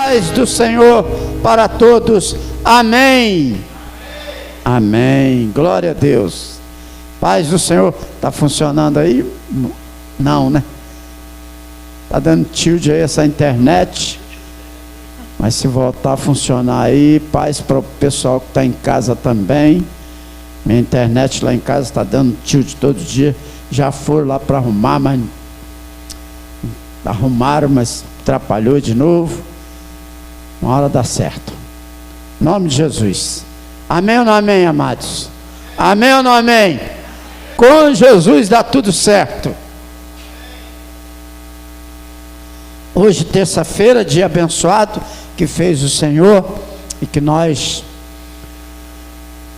paz do Senhor para todos. Amém. Amém. Glória a Deus. Paz do Senhor. Está funcionando aí? Não, né? Está dando tilt aí essa internet. Mas se voltar a funcionar aí, paz para o pessoal que está em casa também. Minha internet lá em casa está dando tilt todo dia. Já foram lá para arrumar, mas arrumaram, mas atrapalhou de novo. Uma hora dá certo. Em nome de Jesus. Amém ou não amém, amados? Amém ou não amém? Com Jesus dá tudo certo. Hoje, terça-feira, dia abençoado que fez o Senhor e que nós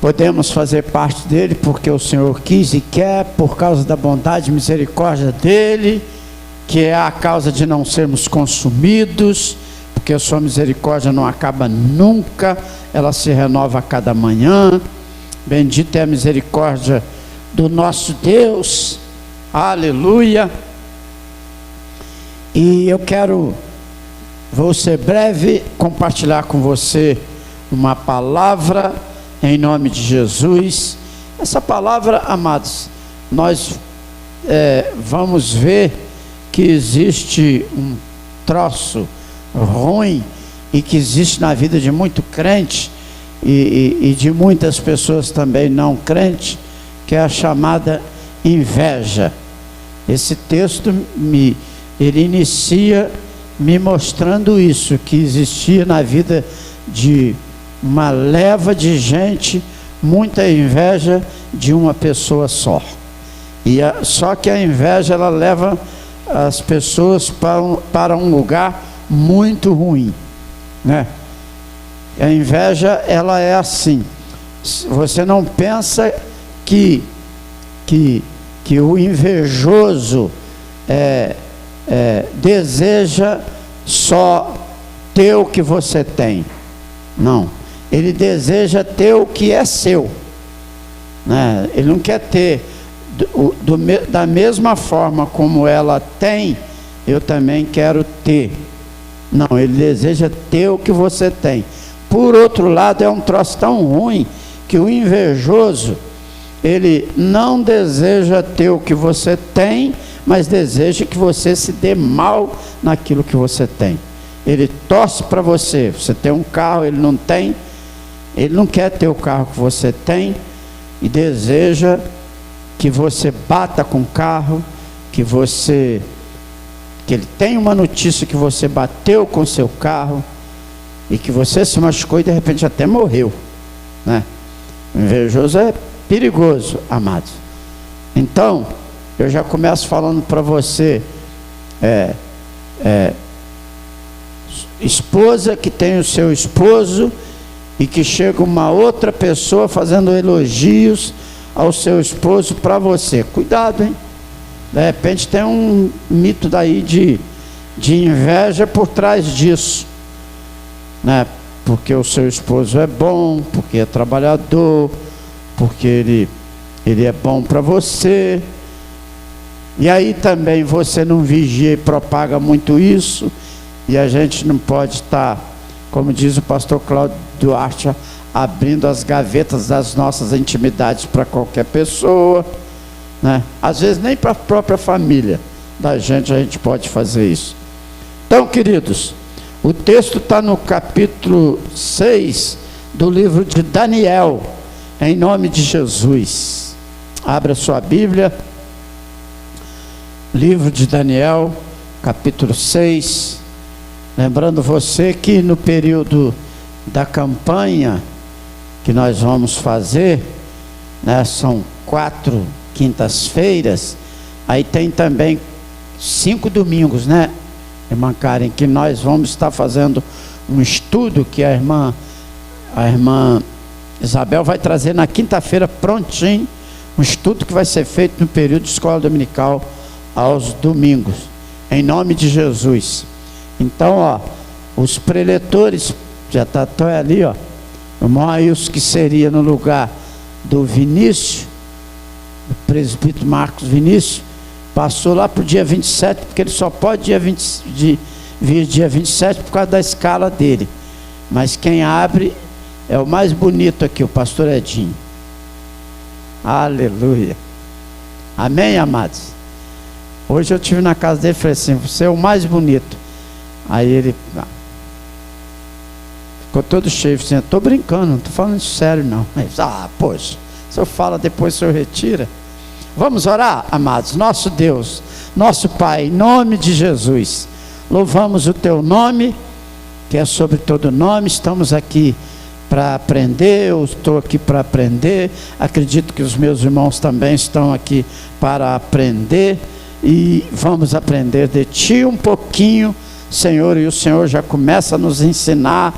podemos fazer parte dele porque o Senhor quis e quer, por causa da bondade e misericórdia dele, que é a causa de não sermos consumidos, porque a sua misericórdia não acaba nunca, ela se renova a cada manhã. Bendita é a misericórdia do nosso Deus, aleluia. E eu vou ser breve, compartilhar com você uma palavra em nome de Jesus. Essa palavra, amados, nós vamos ver que existe um troço ruim e que existe na vida de muito crente e de muitas pessoas também não crentes, que é a chamada inveja. Esse texto ele inicia me mostrando isso, que existia na vida de uma leva de gente, muita inveja de uma pessoa só. Só que a inveja, ela leva as pessoas para um lugar muito ruim, né? A inveja, ela é assim. Você não pensa que o invejoso deseja só ter o que você tem. Não, ele deseja ter o que é seu, né? Ele não quer ter da mesma forma como ela tem, eu também quero ter. Não, ele deseja ter o que você tem. Por outro lado, é um troço tão ruim que o invejoso, ele não deseja ter o que você tem, mas deseja que você se dê mal naquilo que você tem. Ele torce para você. Você tem um carro, ele não tem. Ele não quer ter o carro que você tem e deseja que você bata com o carro, que ele tenha uma notícia que você bateu com seu carro e que você se machucou e de repente até morreu, né? O invejoso é perigoso, amados. Então, eu já começo falando para você, esposa que tem o seu esposo e que chega uma outra pessoa fazendo elogios ao seu esposo para você. Cuidado, hein? De repente tem um mito daí de inveja por trás disso, né? Porque o seu esposo é bom, porque é trabalhador, porque ele é bom para você. E aí também você não vigia e propaga muito isso, e a gente não pode estar, como diz o pastor Cláudio Duarte, abrindo as gavetas das nossas intimidades para qualquer pessoa, né? Às vezes nem para a própria família da gente a gente pode fazer isso. Então, queridos, o texto está no capítulo 6 do livro de Daniel, em nome de Jesus. Abra sua Bíblia, livro de Daniel, capítulo 6. Lembrando você que no período da campanha que nós vamos fazer, né, são 4 quintas-feiras, aí tem também 5 domingos, né, irmã Karen, que nós vamos estar fazendo um estudo que a irmã Isabel vai trazer na quinta-feira prontinho, um estudo que vai ser feito no período de escola dominical aos domingos, em nome de Jesus. Então, ó, os preletores já estão ali, ó. O irmão Ailson, que seria no lugar do Vinícius, o presbítero Marcos Vinícius, passou lá para o dia 27, porque ele só pode dia dia 27 por causa da escala dele. Mas quem abre é o mais bonito aqui, o pastor Edinho. Aleluia. Amém, amados? Hoje eu estive na casa dele e falei assim: você é o mais bonito. Aí ele ficou todo cheio, assim: estou brincando, não estou falando isso sério não. Aí, poxa, o senhor fala, depois o senhor retira. Vamos orar, amados? Nosso Deus, nosso Pai, em nome de Jesus, louvamos o teu nome, que é sobre todo nome. Estamos aqui para aprender, eu estou aqui para aprender, acredito que os meus irmãos também estão aqui para aprender, e vamos aprender de Ti um pouquinho, Senhor, e o Senhor já começa a nos ensinar,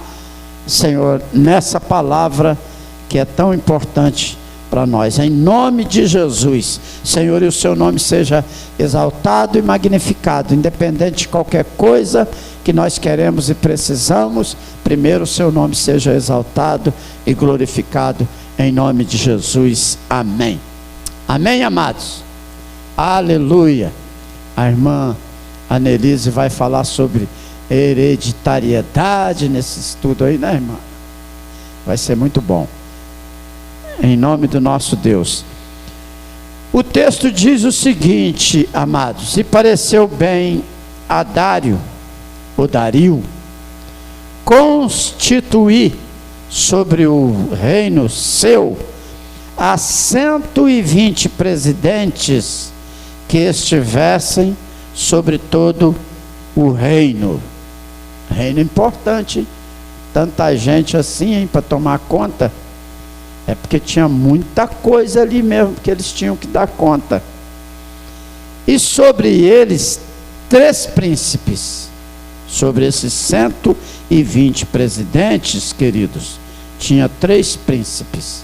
Senhor, nessa palavra que é tão importante para nós, em nome de Jesus, Senhor, e o seu nome seja exaltado e magnificado, independente de qualquer coisa que nós queremos e precisamos, primeiro o seu nome seja exaltado e glorificado, em nome de Jesus, amém. Amém, amados? Aleluia. A irmã Anelise vai falar sobre hereditariedade nesse estudo aí, né, irmã? Vai ser muito bom, em nome do nosso Deus. O texto diz o seguinte, amados: e pareceu bem a Dário, o Dario, constituir sobre o reino seu a 120 presidentes que estivessem sobre todo o reino. Reino importante, hein? Tanta gente assim, hein, para tomar conta. É porque tinha muita coisa ali mesmo que eles tinham que dar conta. E sobre eles 3 príncipes. Sobre esses 120 presidentes, queridos, tinha 3 príncipes,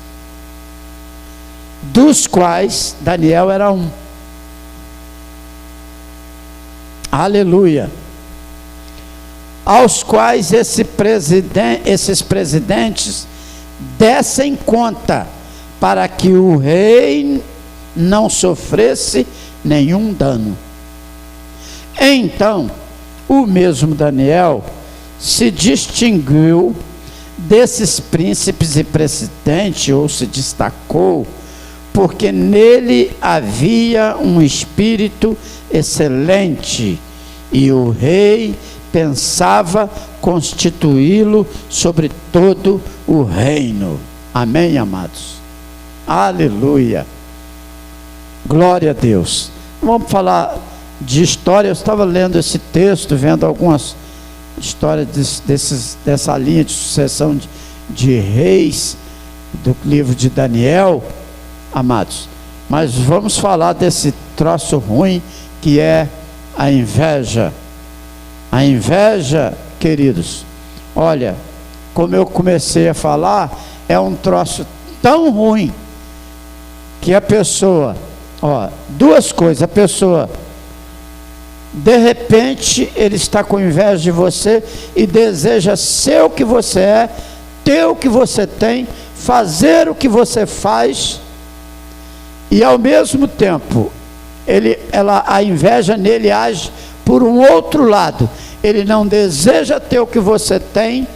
dos quais Daniel era um. Aleluia. Aos quais esses presidentes dessem conta, para que o rei não sofresse nenhum dano. Então, o mesmo Daniel se distinguiu desses príncipes e presidentes, ou se destacou, porque nele havia um espírito excelente, e o rei pensava constituí-lo sobre todo o reino. Amém, amados? Aleluia. Glória a Deus. Vamos falar de história. Eu estava lendo esse texto, vendo algumas histórias dessa linha de sucessão de reis do livro de Daniel, amados. Mas vamos falar desse troço ruim que é a inveja. A inveja, queridos, olha, como eu comecei a falar, é um troço tão ruim que a pessoa, duas coisas: a pessoa, de repente, ele está com inveja de você e deseja ser o que você é, ter o que você tem, fazer o que você faz, e ao mesmo tempo, a inveja nele age por um outro lado. Ele não deseja ter o que você tem,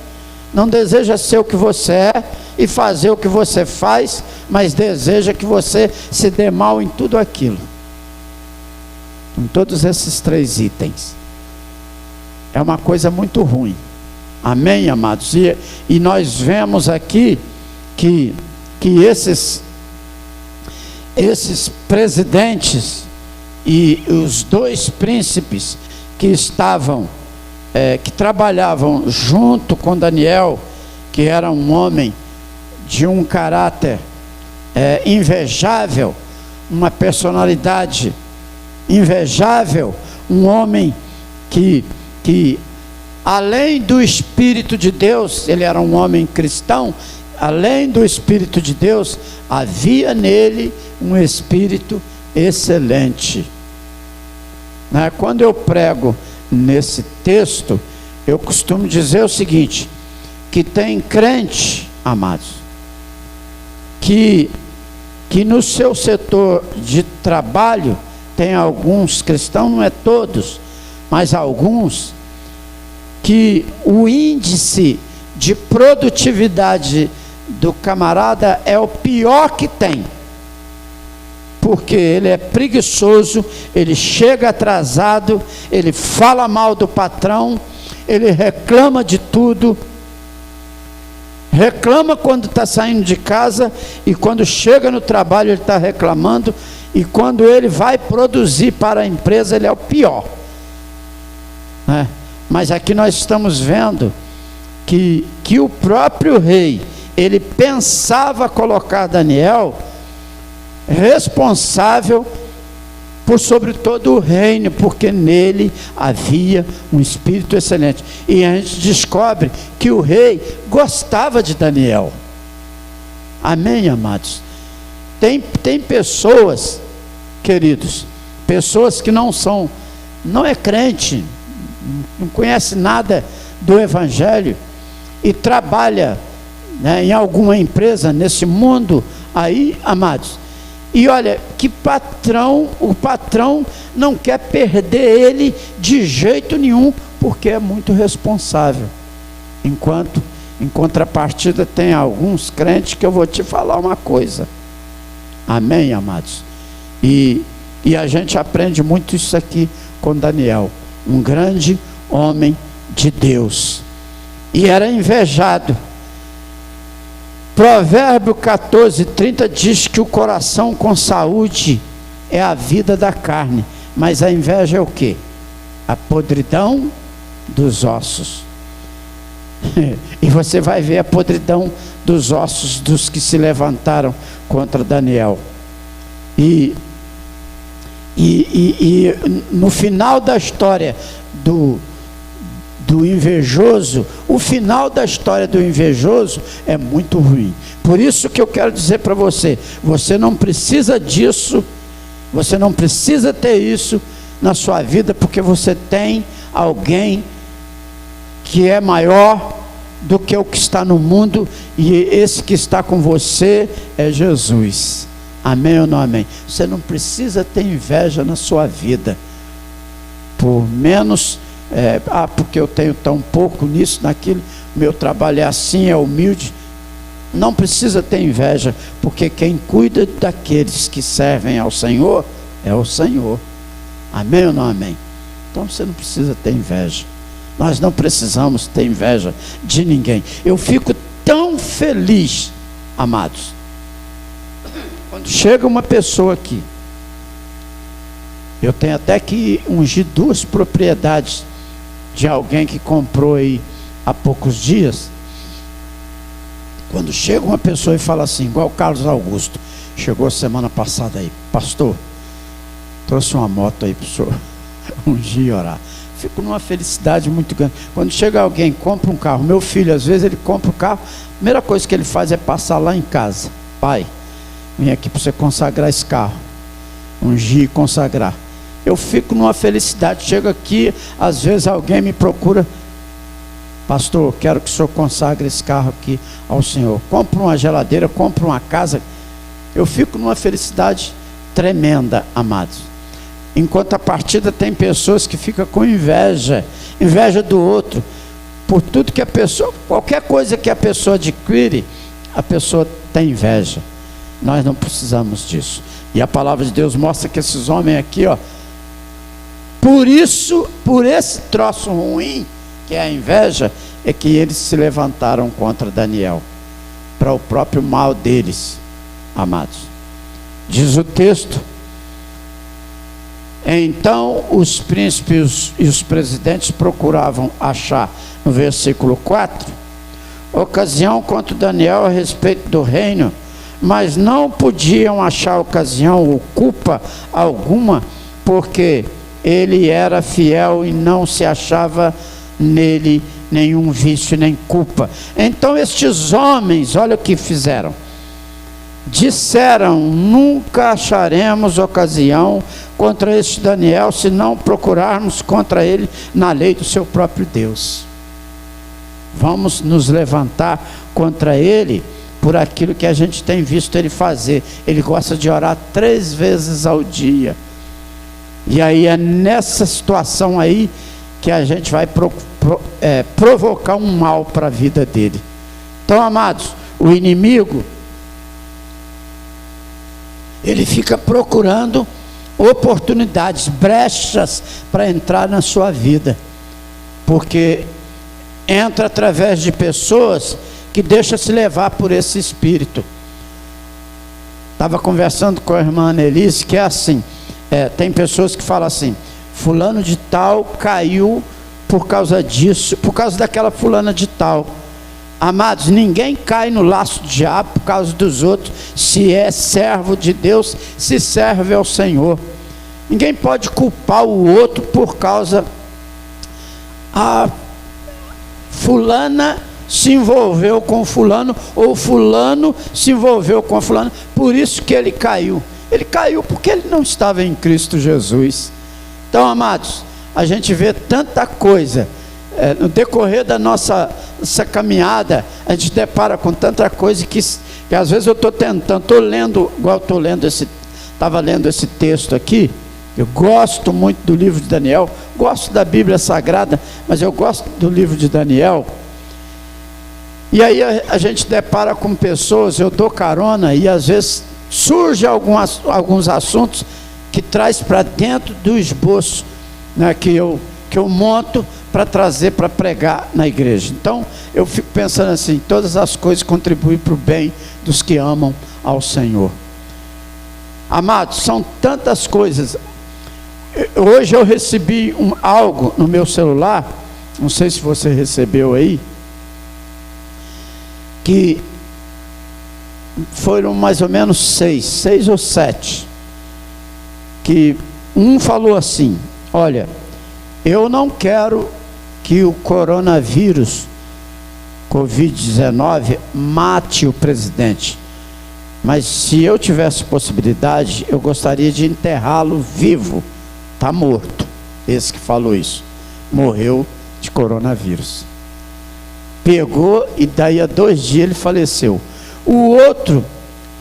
não deseja ser o que você é e fazer o que você faz, mas deseja que você se dê mal em tudo aquilo. Em todos esses 3 itens. É uma coisa muito ruim. Amém, amados? E nós vemos aqui que esses presidentes e os 2 príncipes que estavam, que trabalhavam junto com Daniel, que era um homem de um caráter invejável, uma personalidade invejável, um homem que além do Espírito de Deus, ele era um homem cristão, além do Espírito de Deus, havia nele um espírito excelente. Quando eu prego nesse texto, eu costumo dizer o seguinte, que tem crente, amados, que no seu setor de trabalho, tem alguns cristãos, não é todos, mas alguns, que o índice de produtividade do camarada é o pior que tem, porque ele é preguiçoso, ele chega atrasado, ele fala mal do patrão, ele reclama de tudo, reclama quando está saindo de casa, e quando chega no trabalho ele está reclamando, e quando ele vai produzir para a empresa ele é o pior, né? Mas aqui nós estamos vendo que o próprio rei, ele pensava colocar Daniel responsável por sobre todo o reino, porque nele havia um espírito excelente. E a gente descobre que o rei gostava de Daniel. Amém, amados? Tem pessoas, queridos, pessoas que não é crente, não conhece nada do evangelho, e trabalha, né, em alguma empresa nesse mundo aí, amados, e olha que o patrão não quer perder ele de jeito nenhum, porque é muito responsável. Enquanto em contrapartida tem alguns crentes que eu vou te falar uma coisa. Amém, amados? E a gente aprende muito isso aqui com Daniel, um grande homem de Deus, e era invejado. Provérbio 14:30 diz que o coração com saúde é a vida da carne, mas a inveja é o quê? A podridão dos ossos. E você vai ver a podridão dos ossos dos que se levantaram contra Daniel. E no final da história do invejoso, o final da história do invejoso é muito ruim. Por isso que eu quero dizer para você, você não precisa disso, você não precisa ter isso na sua vida, porque você tem alguém que é maior do que o que está no mundo, e esse que está com você é Jesus. Amém ou não amém? Você não precisa ter inveja na sua vida, por menos porque eu tenho tão pouco nisso, naquilo, meu trabalho é assim, é humilde. Não precisa ter inveja, porque quem cuida daqueles que servem ao Senhor é o Senhor. Amém ou não amém? Então você não precisa ter inveja. Nós não precisamos ter inveja de ninguém. Eu fico tão feliz, amados, quando chega uma pessoa aqui. Eu tenho até que ungir 2 propriedades de alguém que comprou aí há poucos dias. Quando chega uma pessoa e fala assim, igual o Carlos Augusto, chegou semana passada aí, pastor, trouxe uma moto aí para o senhor ungir e orar. Fico numa felicidade muito grande. Quando chega alguém, compra um carro, meu filho, às vezes ele compra um carro, a primeira coisa que ele faz é passar lá em casa. Pai, vim aqui para você consagrar esse carro, ungir e consagrar. Eu fico numa felicidade. Chego aqui, às vezes alguém me procura, pastor, quero que o senhor consagre esse carro aqui ao Senhor. Compra uma geladeira, compra uma casa. Eu fico numa felicidade tremenda, amados. Em contrapartida, tem pessoas que ficam com inveja do outro, por tudo que a pessoa, qualquer coisa que a pessoa adquire, a pessoa tem inveja. Nós não precisamos disso. E a palavra de Deus mostra que esses homens aqui, ó, por isso, por esse troço ruim, que é a inveja, é que eles se levantaram contra Daniel, para o próprio mal deles, amados. Diz o texto, então os príncipes e os presidentes procuravam achar, no versículo 4, ocasião contra Daniel a respeito do reino, mas não podiam achar ocasião ou culpa alguma, porque ele era fiel e não se achava nele nenhum vício nem culpa. Então estes homens, olha o que fizeram, disseram, nunca acharemos ocasião contra este Daniel, se não procurarmos contra ele na lei do seu próprio Deus. Vamos nos levantar contra ele por aquilo que a gente tem visto ele fazer. Ele gosta de orar 3 vezes ao dia. E aí é nessa situação aí que a gente vai provocar um mal para a vida dele. Então, amados, o inimigo, ele fica procurando oportunidades, brechas para entrar na sua vida, porque entra através de pessoas que deixam se levar por esse espírito. Estava conversando com a irmã Annelise, que é assim, tem pessoas que falam assim: fulano de tal caiu por causa disso, por causa daquela fulana de tal. Amados, ninguém cai no laço do diabo por causa dos outros. Se é servo de Deus, se serve ao Senhor. Ninguém pode culpar o outro por causa a fulana se envolveu com fulano, ou fulano se envolveu com fulano, por isso que ele caiu. Ele caiu porque ele não estava em Cristo Jesus. Então, amados, a gente vê tanta coisa no decorrer da nossa caminhada, a gente depara com tanta coisa que às vezes eu estou tentando, estava lendo esse texto aqui. Eu gosto muito do livro de Daniel, gosto da Bíblia Sagrada, mas eu gosto do livro de Daniel. E aí a gente depara com pessoas, eu dou carona, e às vezes surge alguns assuntos que traz para dentro do esboço, né, que eu monto para trazer, para pregar na igreja. Então eu fico pensando assim: todas as coisas contribuem para o bem dos que amam ao Senhor. Amados, são tantas coisas. Hoje eu recebi algo no meu celular, não sei se você recebeu aí, que foram mais ou menos seis ou sete, que um falou assim: olha, eu não quero que o coronavírus, Covid-19, mate o presidente, mas se eu tivesse possibilidade, eu gostaria de enterrá-lo vivo. Está morto. Esse que falou isso morreu de coronavírus, pegou, e daí a 2 dias ele faleceu. O outro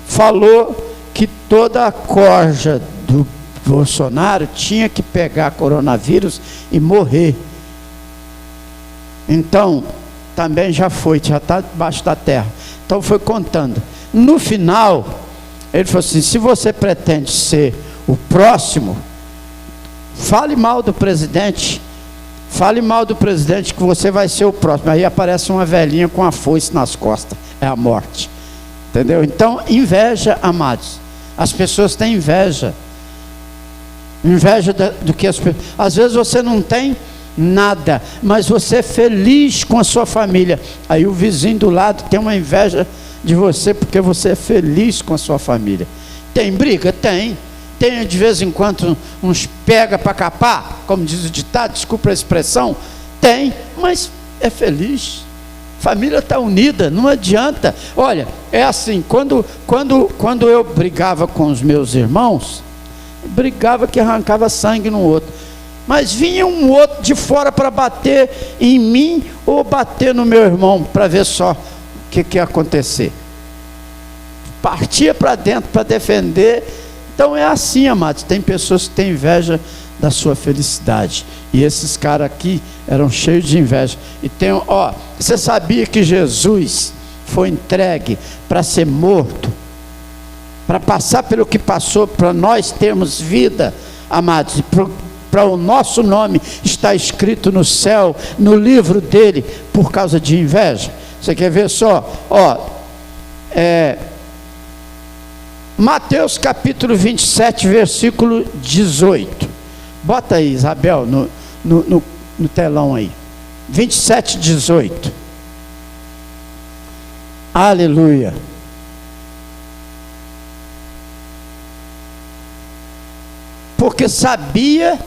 falou que toda a corja do Bolsonaro tinha que pegar coronavírus e morrer. Então também já está debaixo da terra. Então foi contando. No final ele falou assim: se você pretende ser o próximo, fale mal do presidente, que você vai ser o próximo. Aí aparece uma velhinha com uma foice nas costas, é a morte. Entendeu? Então, inveja, amados. As pessoas têm inveja do que as pessoas. Às vezes você não tem nada, mas você é feliz com a sua família. Aí o vizinho do lado tem uma inveja de você porque você é feliz com a sua família. Tem briga? Tem de vez em quando uns pega para capar, como diz o ditado, desculpa a expressão. Tem, mas é feliz. Família está unida, não adianta. Olha, é assim, quando eu brigava com os meus irmãos, brigava que arrancava sangue no outro, mas vinha um outro de fora para bater em mim ou bater no meu irmão, para ver só o que ia acontecer. Partia para dentro para defender. Então é assim, amados, tem pessoas que têm inveja da sua felicidade, e esses caras aqui eram cheios de inveja. E você sabia que Jesus foi entregue para ser morto, para passar pelo que passou, para nós termos vida, amados, e para o nosso nome estar escrito no céu, no livro dele, por causa de inveja? Você quer ver só? Mateus capítulo 27, versículo 18. Bota aí, Isabel, no telão aí. 27, 18. Aleluia. Porque sabia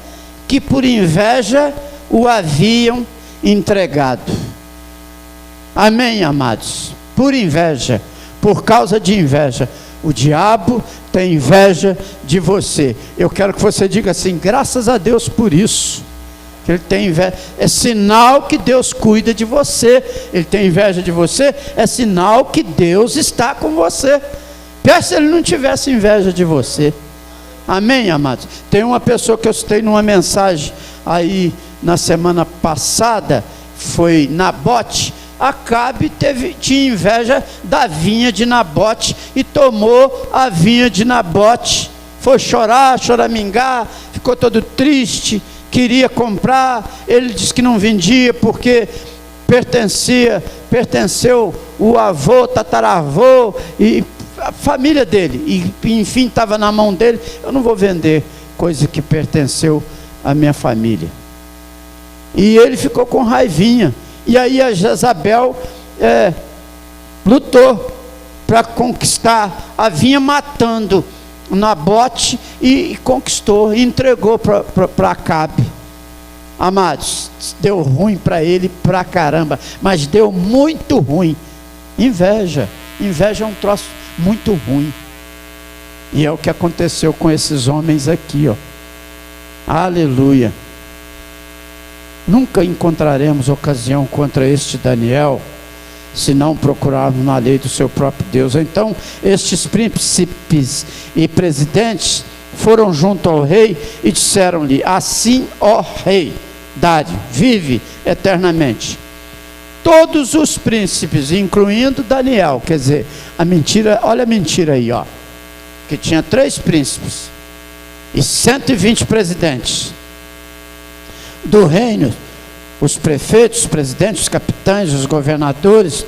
que por inveja o haviam entregado. Amém, amados? Por inveja, por causa de inveja. O diabo tem inveja de você. Eu quero que você diga assim: graças a Deus por isso. Que ele tem inveja. É sinal que Deus cuida de você. Ele tem inveja de você, é sinal que Deus está com você. Pior se ele não tivesse inveja de você. Amém, amados? Tem uma pessoa que eu citei numa mensagem aí na semana passada, foi Nabote, Acabe tinha inveja da vinha de Nabote e tomou a vinha de Nabote. Foi chorar, choramingar, ficou todo triste, queria comprar. Ele disse que não vendia porque pertenceu o avô, tataravô e a família dele, e enfim estava na mão dele. Eu não vou vender coisa que pertenceu à minha família. E ele ficou com raivinha. E aí a Jezabel lutou para conquistar a vinha, matando Nabote, e conquistou, e entregou para Acabe. Amados, deu ruim para ele pra caramba, mas deu muito ruim. Inveja é um troço muito ruim, e é o que aconteceu com esses homens aqui, ó. Aleluia. Nunca encontraremos ocasião contra este Daniel, se não procurarmos na lei do seu próprio Deus. Então estes príncipes e presidentes foram junto ao rei e disseram-lhe: assim, ó rei Dário, vive eternamente. Todos os príncipes, incluindo Daniel, quer dizer, a mentira, olha a mentira aí, ó, que tinha 3 príncipes e 120 presidentes do reino, os prefeitos, os presidentes, os capitães, os governadores,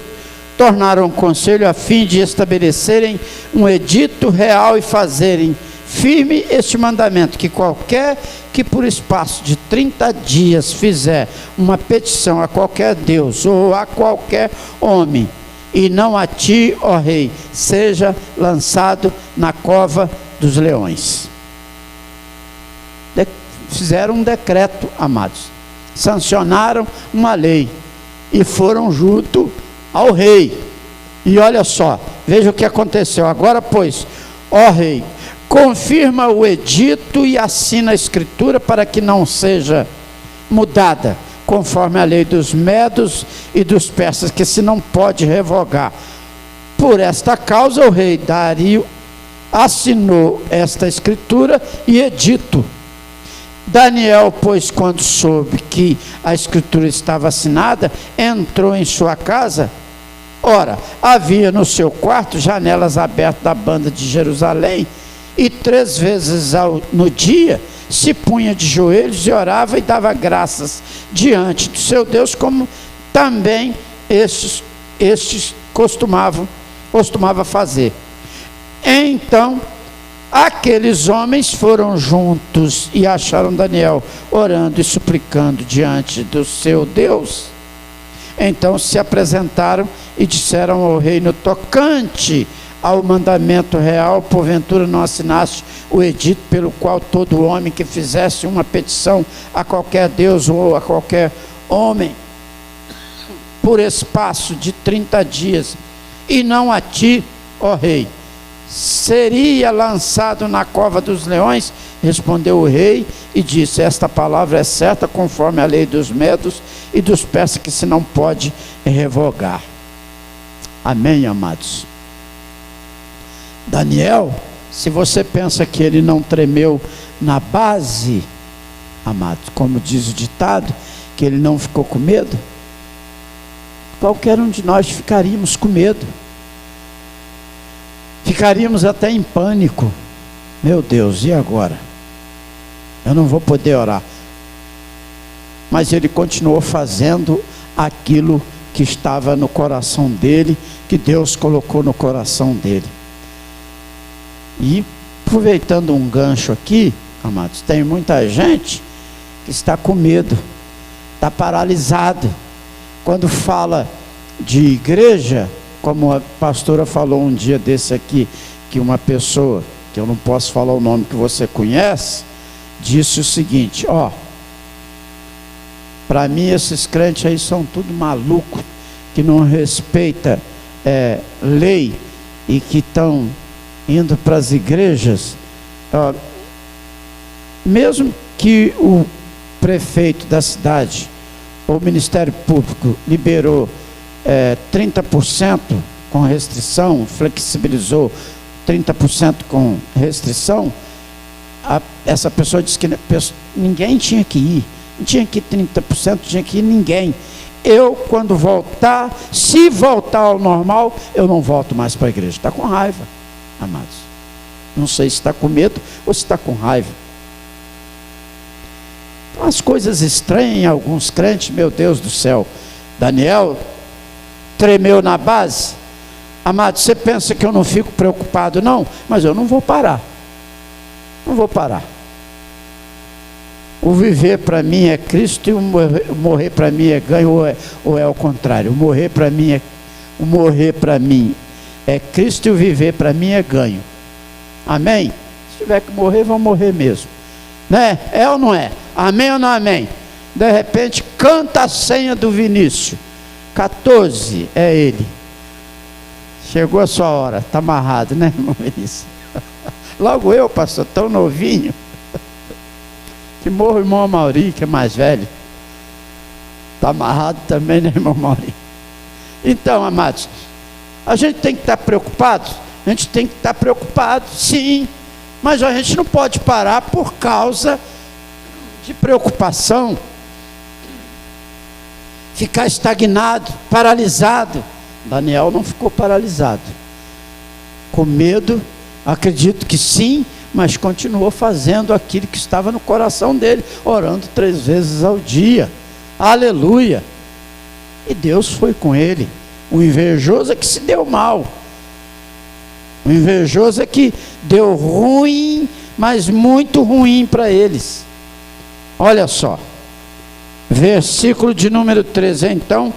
tornaram um conselho a fim de estabelecerem um edito real e fazerem firme este mandamento, que qualquer que por espaço de 30 dias fizer uma petição a qualquer Deus ou a qualquer homem, e não a ti, ó rei, seja lançado na cova dos leões. Fizeram um decreto, amados, sancionaram uma lei e foram junto ao rei. E olha só, veja o que aconteceu. Agora, pois, ó rei, confirma o edito e assina a escritura para que não seja mudada, conforme a lei dos medos e dos persas, que se não pode revogar. Por esta causa o rei Dário assinou esta escritura e edito. Daniel, pois, quando soube que a escritura estava assinada, entrou em sua casa. Ora, havia no seu quarto janelas abertas da banda de Jerusalém, e 3 vezes no dia se punha de joelhos e orava e dava graças diante do seu Deus, como também estes costumava fazer. Então aqueles homens foram juntos e acharam Daniel orando e suplicando diante do seu Deus. Então se apresentaram e disseram ao rei: no tocante ao mandamento real, porventura não assinaste o edito pelo qual todo homem que fizesse uma petição a qualquer Deus ou a qualquer homem, por espaço de 30 dias, e não a ti, ó rei, seria lançado na cova dos leões? Respondeu o rei e disse: esta palavra é certa, conforme a lei dos medos e dos persas, que se não pode revogar. Amém, amados? Daniel, se você pensa que ele não tremeu na base, amados, como diz o ditado, que ele não ficou com medo, qualquer um de nós ficaríamos com medo. Ficaríamos até em pânico. Meu Deus, e agora? Eu não vou poder orar. Mas ele continuou fazendo aquilo que estava no coração dele, que Deus colocou no coração dele. E aproveitando um gancho aqui, amados, tem muita gente que está com medo, está paralisado. Quando fala de igreja, como a pastora falou um dia desse aqui, que uma pessoa, que eu não posso falar o nome que você conhece, disse o seguinte: ó, para mim esses crentes aí são tudo maluco, que não respeita lei e que estão indo para as igrejas. Ó, mesmo que o prefeito da cidade, o Ministério Público liberou 30% com restrição, flexibilizou 30% com restrição, essa pessoa disse que ninguém tinha que ir, não tinha que ir 30%, tinha que ir ninguém. eu, quando voltar, se voltar ao normal, eu não volto mais para a igreja. Está com raiva, amados. Não sei se está com medo ou se está com raiva. As coisas estranhas em alguns crentes, meu Deus do céu. Daniel tremeu na base. Amado, você pensa que eu não fico preocupado? Não, mas eu não vou parar. Não vou parar. O viver para mim é Cristo e o morrer para mim é ganho, ou é ao contrário? O morrer para mim é Cristo e o viver para mim é ganho. Amém? Se tiver que morrer, vão morrer mesmo. Né? É ou não é? Amém ou não amém? De repente, canta a senha do Vinícius. 14, é ele. Chegou a sua hora, está amarrado, né, irmão Vinícius? Logo eu, pastor, tão novinho. Que morra o irmão Amauri, que é mais velho. Está amarrado também, né, irmão Amauri? Então, amados, a gente tem que estar preocupado? A gente tem que estar preocupado, sim. Mas a gente não pode parar por causa de preocupação. Ficar estagnado, paralisado. Daniel não ficou paralisado. Com medo, acredito que sim, mas continuou fazendo aquilo que estava no coração dele, orando 3 vezes ao dia. Aleluia! E Deus foi com ele. O invejoso é que se deu mal. O invejoso é que deu ruim, mas muito ruim para eles. Olha só, versículo de número 13. Então,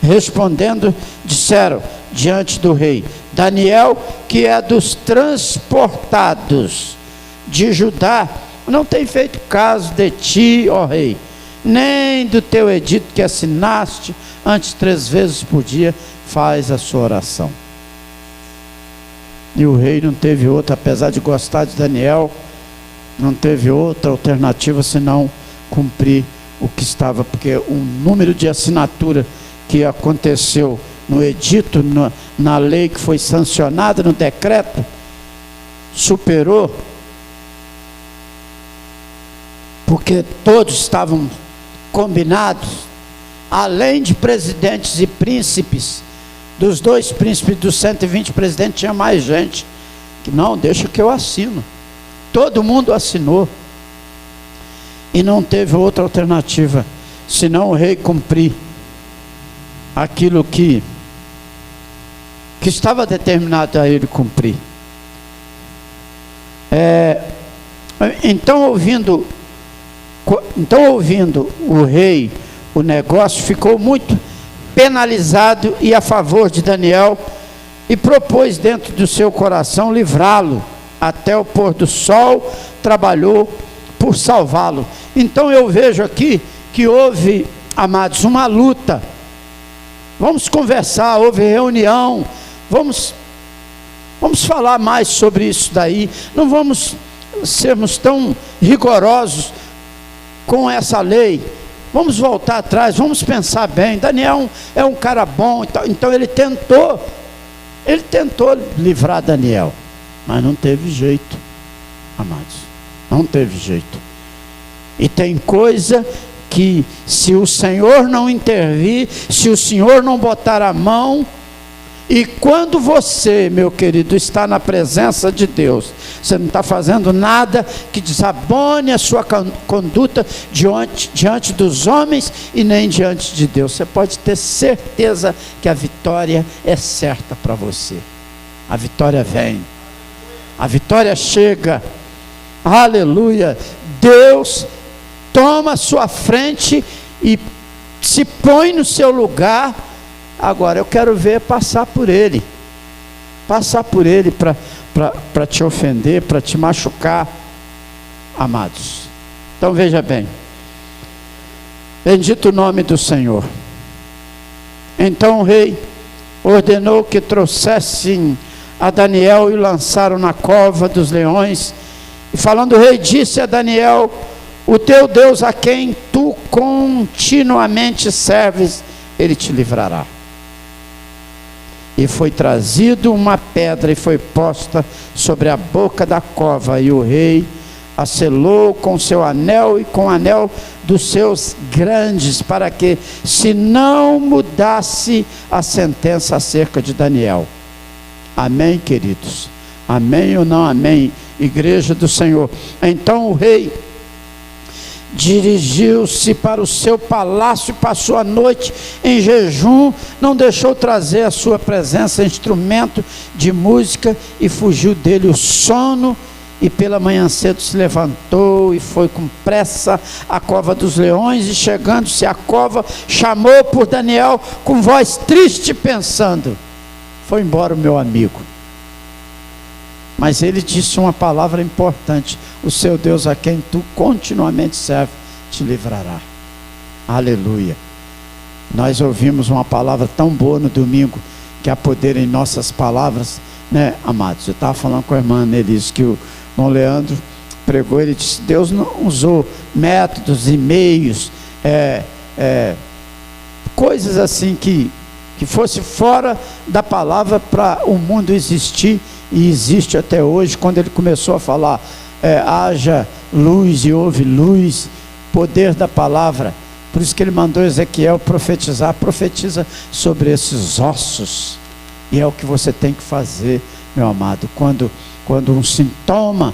respondendo, disseram diante do rei: Daniel, que é dos transportados de Judá, não tem feito caso de ti, ó rei, nem do teu edito que assinaste, antes 3 vezes por dia faz a sua oração. E o rei não teve outra, apesar de gostar de Daniel, não teve outra alternativa senão cumprir o que estava, porque o número de assinatura que aconteceu no edito, na lei que foi sancionada, no decreto, superou, porque todos estavam combinados, além de presidentes e príncipes. Dos 2 príncipes, dos 120 presidentes, tinha mais gente. Que não, deixa que eu assino. Todo mundo assinou. E não teve outra alternativa, senão o rei cumprir aquilo que estava determinado a ele cumprir. Então ouvindo o rei o negócio, ficou muito penalizado e a favor de Daniel, e propôs dentro do seu coração livrá-lo. Até o pôr do sol trabalhou por salvá-lo. Então eu vejo aqui que houve, amados, uma luta. Vamos conversar, houve reunião, vamos falar mais sobre isso daí. Não vamos sermos tão rigorosos com essa lei. Vamos voltar atrás, vamos pensar bem. Daniel é um cara bom, então ele tentou livrar Daniel, mas não teve jeito, amados, não teve jeito. E tem coisa que, se o Senhor não intervir, se o Senhor não botar a mão, e quando você, meu querido, está na presença de Deus, você não está fazendo nada que desabone a sua conduta diante dos homens e nem diante de Deus. Você pode ter certeza que a vitória é certa para você. A vitória vem, a vitória chega. Aleluia! Deus toma a sua frente e se põe no seu lugar. Agora eu quero ver passar por ele para te ofender, para te machucar, amados. Então veja bem, bendito o nome do Senhor. Então o rei ordenou que trouxessem a Daniel e lançaram na cova dos leões. E falando o rei, disse a Daniel: o teu Deus, a quem tu continuamente serves, ele te livrará. E foi trazido uma pedra e foi posta sobre a boca da cova, e o rei a selou com seu anel e com o anel dos seus grandes, para que se não mudasse a sentença acerca de Daniel. Amém, queridos? Amém ou não amém, igreja do Senhor? Então o rei dirigiu-se para o seu palácio e passou a noite em jejum, não deixou trazer à sua presença instrumento de música, e fugiu dele o sono, e pela manhã cedo se levantou e foi com pressa à cova dos leões, e chegando-se à cova, chamou por Daniel com voz triste, pensando: foi embora o meu amigo. Mas ele disse uma palavra importante: o seu Deus, a quem tu continuamente serve, te livrará. Aleluia. Nós ouvimos uma palavra tão boa no domingo, que há poder em nossas palavras, né, amados? Eu estava falando com a irmã Nelise, que o irmão Leandro pregou, ele disse: Deus não usou métodos e meios, coisas assim que fosse fora da palavra para o mundo existir, e existe até hoje. Quando ele começou a falar, haja luz e houve luz, poder da palavra. Por isso que ele mandou Ezequiel profetizar. Profetiza sobre esses ossos, e é o que você tem que fazer, meu amado. Quando um sintoma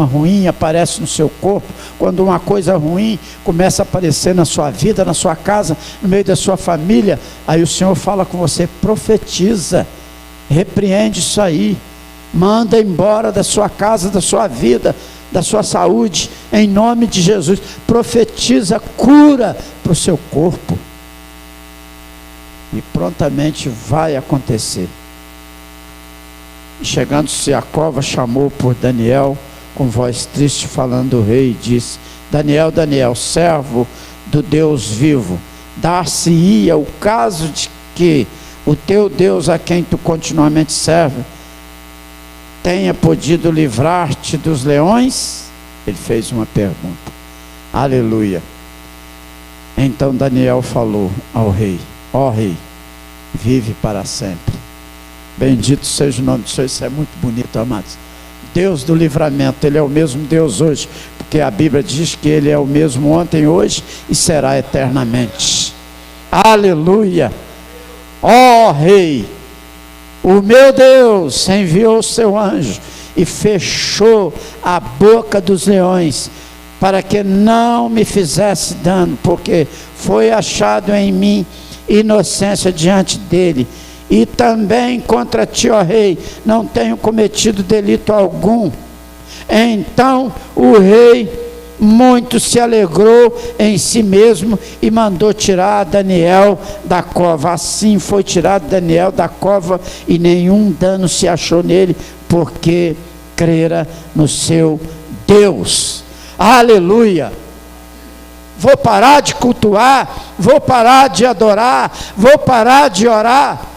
ruim aparece no seu corpo, quando uma coisa ruim começa a aparecer na sua vida, na sua casa, no meio da sua família, aí o Senhor fala com você: profetiza, repreende isso aí, manda embora da sua casa, da sua vida, da sua saúde, em nome de Jesus. Profetiza cura para o seu corpo, e prontamente vai acontecer. Chegando-se à cova, chamou por Daniel com voz triste, falando o rei, e disse: Daniel, Daniel, servo do Deus vivo, dar-se-ia o caso de que o teu Deus, a quem tu continuamente serve, tenha podido livrar-te dos leões? Ele fez uma pergunta. Aleluia. Então Daniel falou ao rei: ó rei, vive para sempre. Bendito seja o nome do Senhor. Isso é muito bonito, amados. Deus do livramento, Ele é o mesmo Deus hoje, porque a Bíblia diz que Ele é o mesmo ontem, hoje e será eternamente. Aleluia. Ó rei, o meu Deus enviou o seu anjo e fechou a boca dos leões, para que não me fizesse dano, porque foi achado em mim inocência diante dele. E também contra ti, ó rei, não tenho cometido delito algum. Então o rei muito se alegrou em si mesmo e mandou tirar Daniel da cova. Assim foi tirado Daniel da cova, e nenhum dano se achou nele, porque crera no seu Deus. Aleluia. Vou parar de cultuar, vou parar de adorar, vou parar de orar,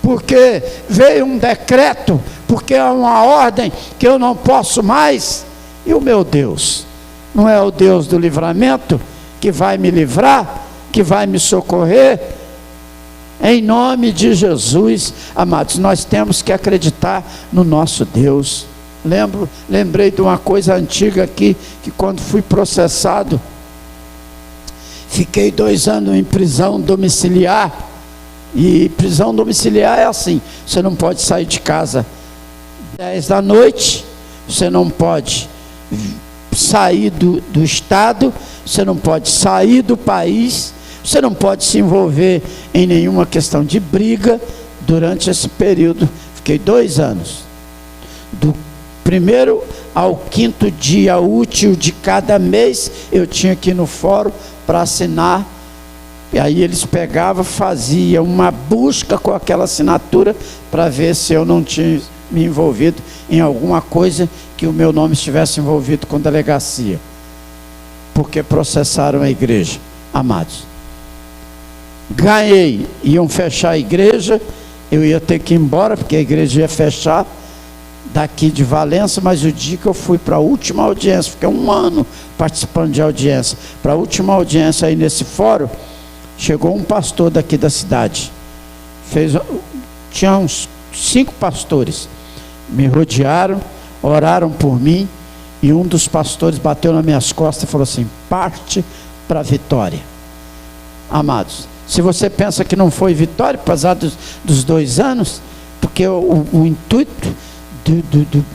porque veio um decreto, porque é uma ordem que eu não posso mais. E o meu Deus não é o Deus do livramento, que vai me livrar, que vai me socorrer? Em nome de Jesus, amados, nós temos que acreditar no nosso Deus. Lembrei de uma coisa antiga aqui, que quando fui processado, fiquei 2 anos em prisão domiciliar. E prisão domiciliar é assim: você não pode sair de casa 10 da noite, você não pode sair do estado, você não pode sair do país, você não pode se envolver em nenhuma questão de briga. Durante esse período, fiquei 2 anos, do 1º ao 5º dia útil de cada mês, eu tinha que ir no fórum para assinar. E aí eles pegavam, faziam uma busca com aquela assinatura, para ver se eu não tinha me envolvido em alguma coisa que o meu nome estivesse envolvido com delegacia, porque processaram a igreja. Amados, ganhei, iam fechar a igreja, eu ia ter que ir embora, porque a igreja ia fechar daqui de Valença. Mas o dia que eu fui para a última audiência, fiquei 1 ano participando de audiência, para a última audiência aí nesse fórum, chegou um pastor daqui da cidade, tinha uns 5 pastores, me rodearam, oraram por mim, E um dos pastores bateu nas minhas costas e falou assim: parte para a vitória. Amados, se você pensa que não foi vitória, apesar dos 2 anos, porque o intuito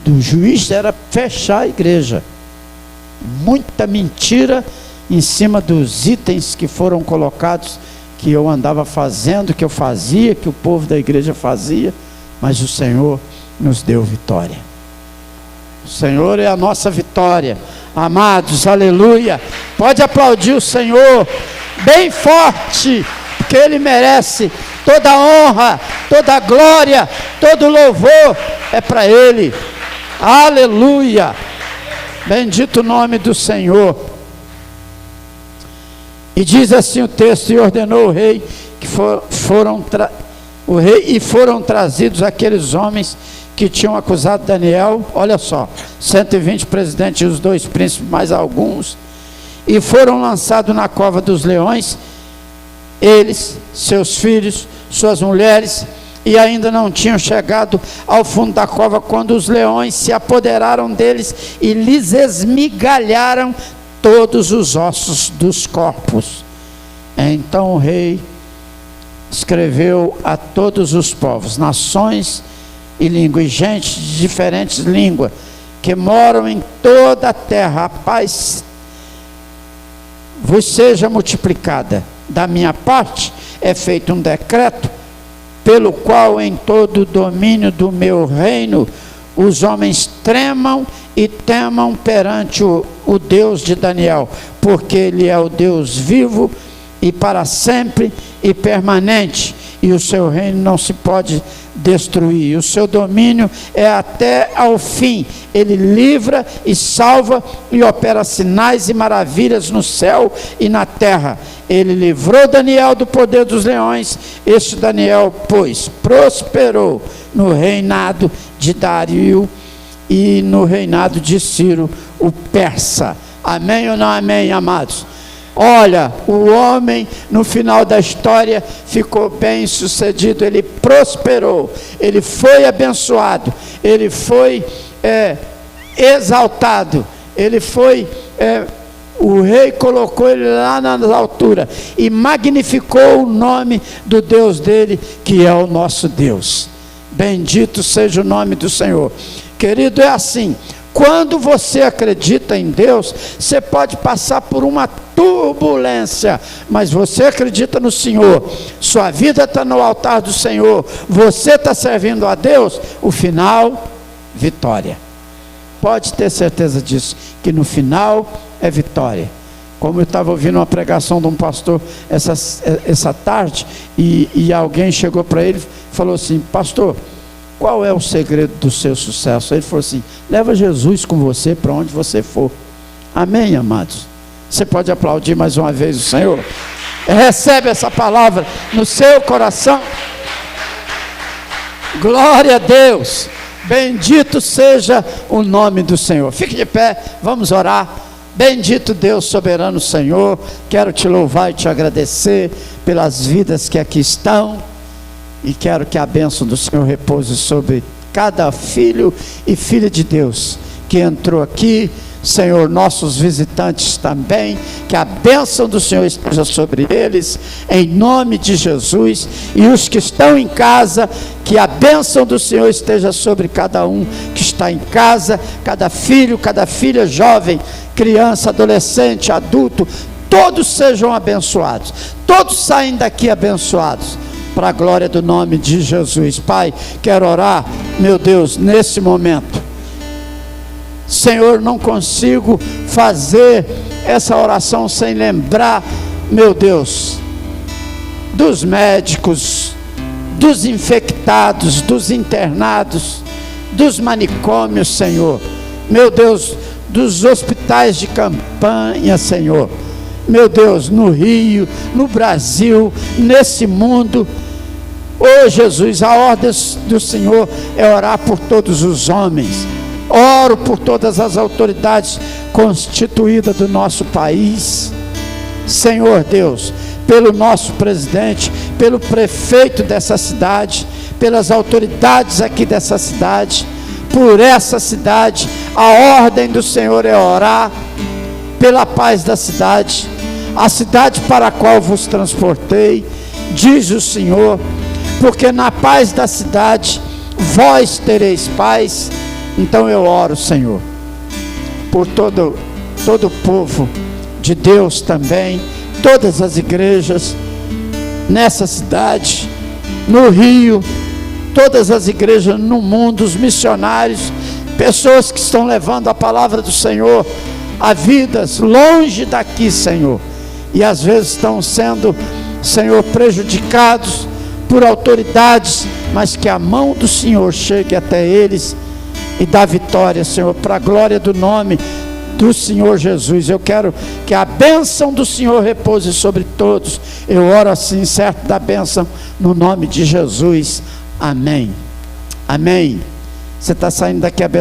do juiz era fechar a igreja. Muita mentira em cima dos itens que foram colocados, que eu andava fazendo, que eu fazia, que o povo da igreja fazia, mas o Senhor nos deu vitória. O Senhor é a nossa vitória, amados, aleluia. Pode aplaudir o Senhor bem forte, porque Ele merece toda a honra, toda a glória, todo o louvor é para Ele, aleluia. Bendito o nome do Senhor. E diz assim o texto: e ordenou o rei que foram trazidos aqueles homens que tinham acusado Daniel. Olha só, 120 presidentes e os 2 príncipes, mais alguns, e foram lançados na cova dos leões, eles, seus filhos, suas mulheres, e ainda não tinham chegado ao fundo da cova quando os leões se apoderaram deles e lhes esmigalharam todos os ossos dos corpos. Então o rei escreveu a todos os povos, nações e línguas, gente de diferentes línguas, que moram em toda a terra: a paz vos seja multiplicada. Da minha parte é feito um decreto, pelo qual em todo o domínio do meu reino os homens tremam e temam perante o Deus de Daniel, porque Ele é o Deus vivo e para sempre e permanente, e o seu reino não se pode destruir, o seu domínio é até ao fim. Ele livra e salva e opera sinais e maravilhas no céu e na terra. Ele livrou Daniel do poder dos leões. Este Daniel, pois, prosperou no reinado de Dario e no reinado de Ciro, o persa. Amém ou não amém, amados? Olha, o homem no final da história ficou bem sucedido, ele prosperou, ele foi abençoado, ele foi exaltado, ele foi, o rei colocou ele lá nas alturas e magnificou o nome do Deus dele, que é o nosso Deus. Bendito seja o nome do Senhor. Querido, é assim: quando você acredita em Deus, você pode passar por uma turbulência, mas você acredita no Senhor, sua vida está no altar do Senhor, você está servindo a Deus, o final, vitória. Pode ter certeza disso, que no final é vitória. Como eu estava ouvindo uma pregação de um pastor essa tarde, e alguém chegou para ele e falou assim: pastor, qual é o segredo do seu sucesso? Ele falou assim: leva Jesus com você para onde você for. Amém, amados? Você pode aplaudir mais uma vez o Senhor? Recebe essa palavra no seu coração. Glória a Deus. Bendito seja o nome do Senhor. Fique de pé, vamos orar. Bendito Deus, soberano Senhor, quero te louvar e te agradecer pelas vidas que aqui estão, e quero que a bênção do Senhor repouse sobre cada filho e filha de Deus que entrou aqui, Senhor, nossos visitantes também, que a bênção do Senhor esteja sobre eles, em nome de Jesus, e os que estão em casa, que a bênção do Senhor esteja sobre cada um que está em casa, cada filho, cada filha, jovem, criança, adolescente, adulto, todos sejam abençoados, todos saem daqui abençoados, para a glória do nome de Jesus. Pai, quero orar, meu Deus, nesse momento, Senhor, não consigo fazer essa oração sem lembrar, meu Deus, dos médicos, dos infectados, dos internados, dos manicômios, Senhor, meu Deus, dos hospitais de campanha, Senhor, meu Deus, no Rio, no Brasil, nesse mundo. Oh Jesus, a ordem do Senhor é orar por todos os homens. Oro por todas as autoridades constituídas do nosso país, Senhor Deus, pelo nosso presidente, pelo prefeito dessa cidade, pelas autoridades aqui dessa cidade, por essa cidade. A ordem do Senhor é orar pela paz da cidade, a cidade para a qual vos transportei, diz o Senhor, porque na paz da cidade vós tereis paz. Então eu oro, Senhor, por todo o povo de Deus também, todas as igrejas nessa cidade, no Rio, todas as igrejas no mundo, os missionários, pessoas que estão levando a palavra do Senhor a vidas longe daqui, Senhor, e às vezes estão sendo, Senhor, prejudicados por autoridades, mas que a mão do Senhor chegue até eles e dá vitória, Senhor, para a glória do nome do Senhor Jesus. Eu quero que a bênção do Senhor repouse sobre todos. Eu oro assim, certo da bênção, no nome de Jesus. Amém. Amém. Você está saindo daqui abençoado.